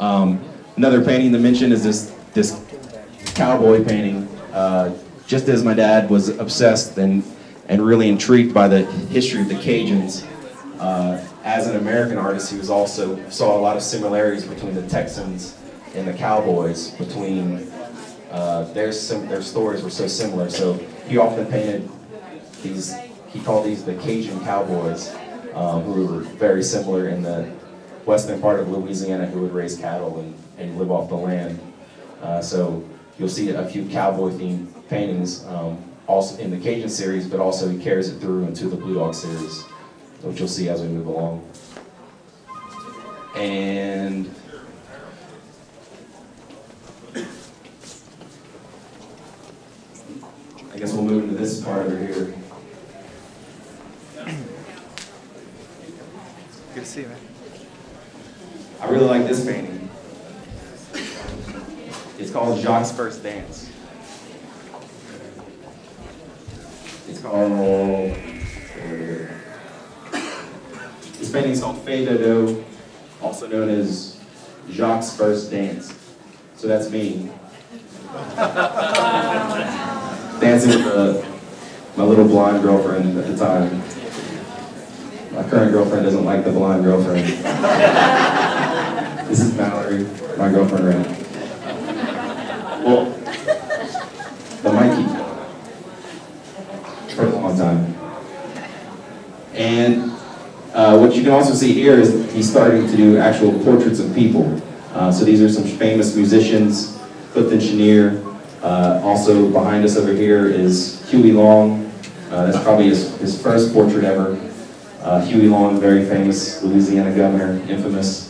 Another painting to mention is this cowboy painting. Just as my dad was obsessed and really intrigued by the history of the Cajuns, as an American artist, he was also saw a lot of similarities between the Texans and the Cowboys. Between their stories were so similar. So he often painted these. He called these the Cajun Cowboys, who were very similar in the western part of Louisiana, who would raise cattle and live off the land. So you'll see a few cowboy-themed paintings, also in the Cajun series, but also he carries it through into the Blue Dog series, which you'll see as we move along. And I guess we'll move into this part over here. Good to see you, man. I really like this painting. It's called Jacques' First Dance. It's called... This painting is called Fée Dodo, also known as Jacques' First Dance. So that's me. Dancing with my little blonde girlfriend at the time. My current girlfriend doesn't like the blonde girlfriend. This is Mallory, my girlfriend right now. Well, the Mikey for a long time. And what you can also see here is he's starting to do actual portraits of people. So these are some famous musicians, Clifton Chenier. Also behind us over here is Huey Long. That's probably his first portrait ever. Huey Long, very famous Louisiana governor, infamous.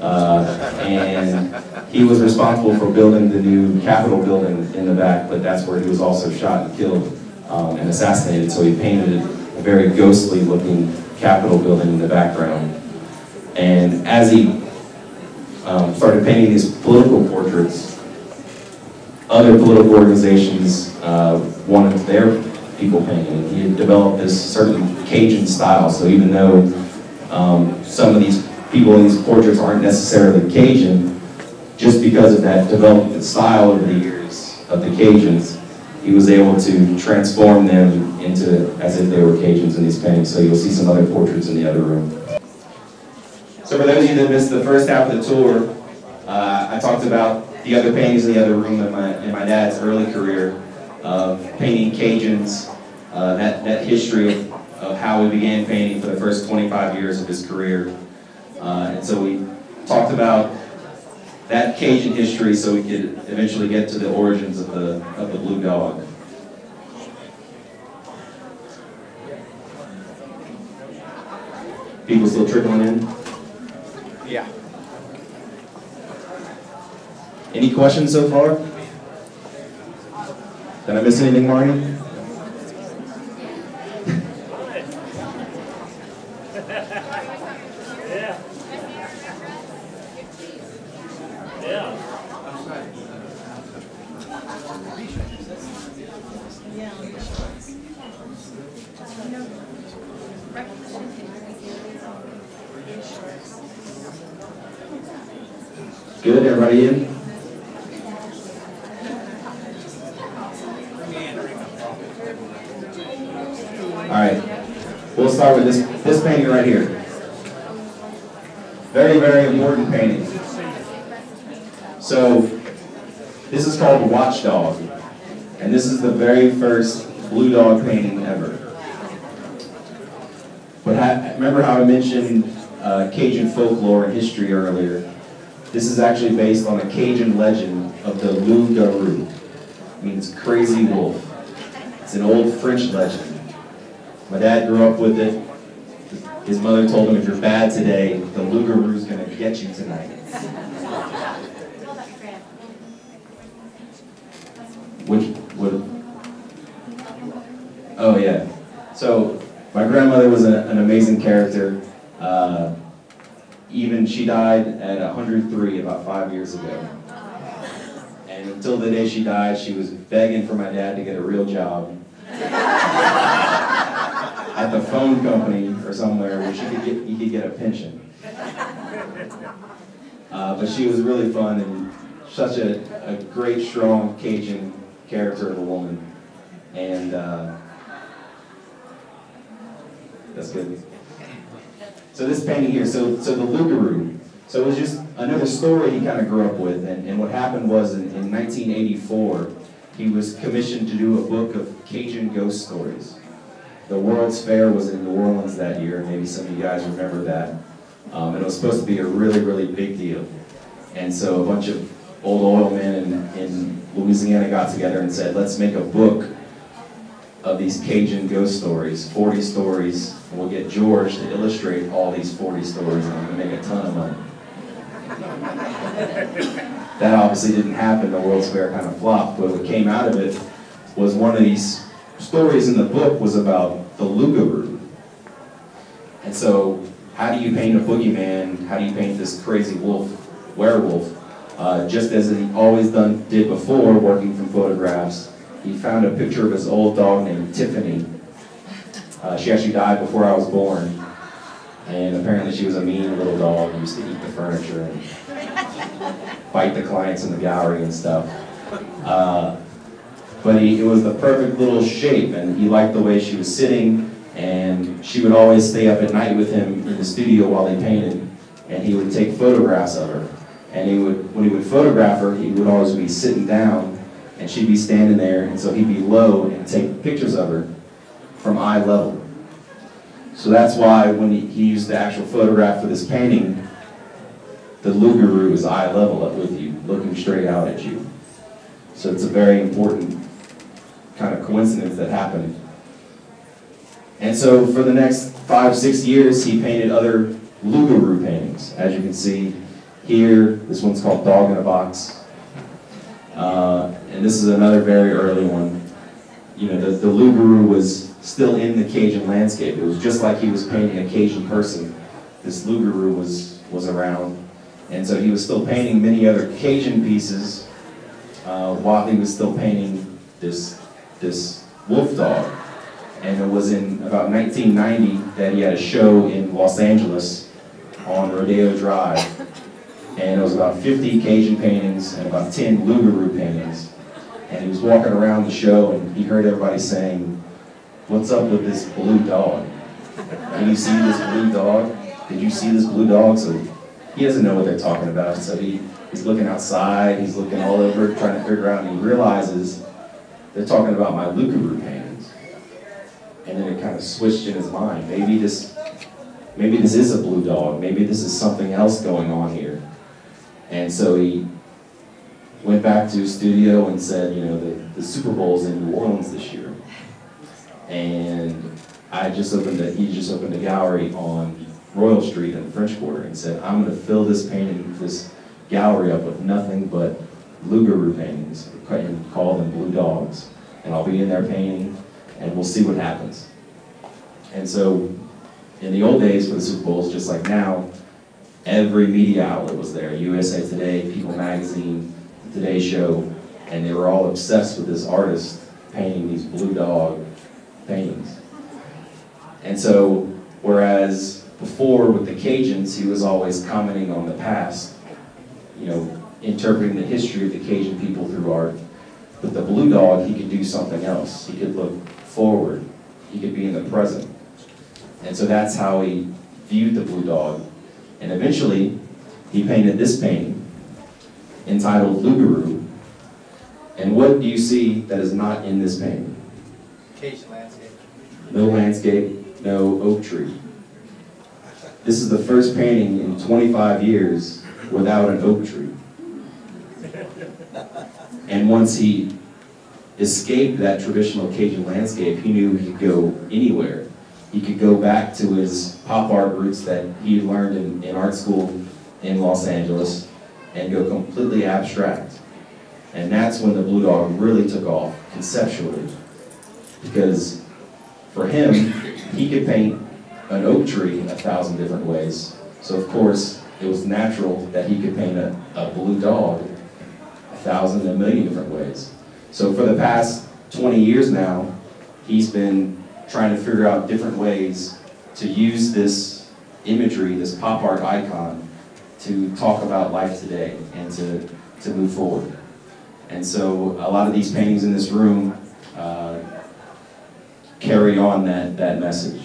And he was responsible for building the new Capitol building in the back, but that's where he was also shot and killed and assassinated. So he painted a very ghostly looking Capitol building in the background. And as he started painting these political portraits, other political organizations wanted their people painted. He had developed this certain Cajun style, so even though some of these people in these portraits aren't necessarily Cajun, just because of that development style over the years of the Cajuns, he was able to transform them into as if they were Cajuns in these paintings. So you'll see some other portraits in the other room. So for those of you that missed the first half of the tour, I talked about the other paintings in the other room in my dad's early career of painting Cajuns, that history of how we began painting for the first 25 years of his career. And so we talked about that Cajun history so we could eventually get to the origins of the Blue Dog. People still trickling in? Yeah. Any questions so far? Did I miss anything, Marty? Good, everybody in? Alright, we'll start with this painting right here. Very, very important painting. So, this is called Watchdog, and this is the very first Blue Dog painting ever. But remember how I mentioned Cajun folklore and history earlier? This is actually based on a Cajun legend of the Luugarou. It means crazy wolf. It's an old French legend. My dad grew up with it. His mother told him, if you're bad today, the Luugarou's gonna get you tonight. Oh yeah. So my grandmother was an amazing character. Even she died at 103 about 5 years ago. And until the day she died, she was begging for my dad to get a real job at the phone company or somewhere where he could get a pension. But she was really fun and such a great, strong Cajun character of a woman. And that's good. So this painting here, so the Luugarou. So it was just another story he kind of grew up with. And what happened was in 1984, he was commissioned to do a book of Cajun ghost stories. The World's Fair was in New Orleans that year. Maybe some of you guys remember that. And it was supposed to be a really, really big deal. And so a bunch of old oil men in Louisiana got together and said, let's make a book of these Cajun ghost stories, 40 stories, and we'll get George to illustrate all these 40 stories, and I'm going to make a ton of money. That obviously didn't happen. The World's Fair kind of flopped, but what came out of it was one of these stories in the book was about the Luugarou. And so, how do you paint a boogeyman? How do you paint this crazy werewolf? Just as he always did before, working from photographs, he found a picture of his old dog named Tiffany. She actually died before I was born, and apparently she was a mean little dog who used to eat the furniture and bite the clients in the gallery and stuff. But it was the perfect little shape, and he liked the way she was sitting, and she would always stay up at night with him in the studio while he painted, and he would take photographs of her. And when he would photograph her, he would always be sitting down, and she'd be standing there, and so he'd be low and take pictures of her from eye level. So that's why when he used the actual photograph for this painting, the Luugarou is eye level up with you, looking straight out at you. So it's a very important kind of coincidence that happened. And so for the next 5-6 years, he painted other Luugarou paintings. As you can see here, this one's called Dog in a Box. And this is another very early one. You know, the Luugarou was still in the Cajun landscape. It was just like he was painting a Cajun person. This Luugarou was around. And so he was still painting many other Cajun pieces while he was still painting this wolf dog. And it was in about 1990 that he had a show in Los Angeles on Rodeo Drive. And it was about 50 Cajun paintings and about 10 Luugarou paintings. And he was walking around the show and he heard everybody saying, "What's up with this blue dog? Can you see this blue dog? Did you see this blue dog?" So he doesn't know what they're talking about. So he's looking outside, he's looking all over, trying to figure out, and he realizes they're talking about my Luugarou paintings. And then it kind of switched in his mind. Maybe this is a blue dog. Maybe this is something else going on here. And so he went back to his studio and said, you know, the Super Bowl's in New Orleans this year. And he just opened a gallery on Royal Street in the French Quarter and said, I'm going to fill this gallery up with nothing but Luugarou paintings and call them Blue Dogs. And I'll be in there painting and we'll see what happens. And so in the old days for the Super Bowls, just like now, every media outlet was there. USA Today, People Magazine, Today Show, and they were all obsessed with this artist painting these blue dog paintings. And so, whereas before with the Cajuns, he was always commenting on the past, you know, interpreting the history of the Cajun people through art. With the blue dog, he could do something else. He could look forward. He could be in the present. And so that's how he viewed the blue dog. And eventually, he painted this painting entitled Luugarou. And what do you see that is not in this painting? Cajun landscape. No landscape, no oak tree. This is the first painting in 25 years without an oak tree. And once he escaped that traditional Cajun landscape, he knew he could go anywhere. He could go back to his pop art roots that he learned in art school in Los Angeles and go completely abstract. And that's when the blue dog really took off conceptually. Because for him, he could paint an oak tree 1,000 different ways. So of course, it was natural that he could paint a blue dog 1,000, 1,000,000 different ways. So for the past 20 years now, he's been trying to figure out different ways to use this imagery, this pop art icon, to talk about life today and to move forward. And so a lot of these paintings in this room carry on that message.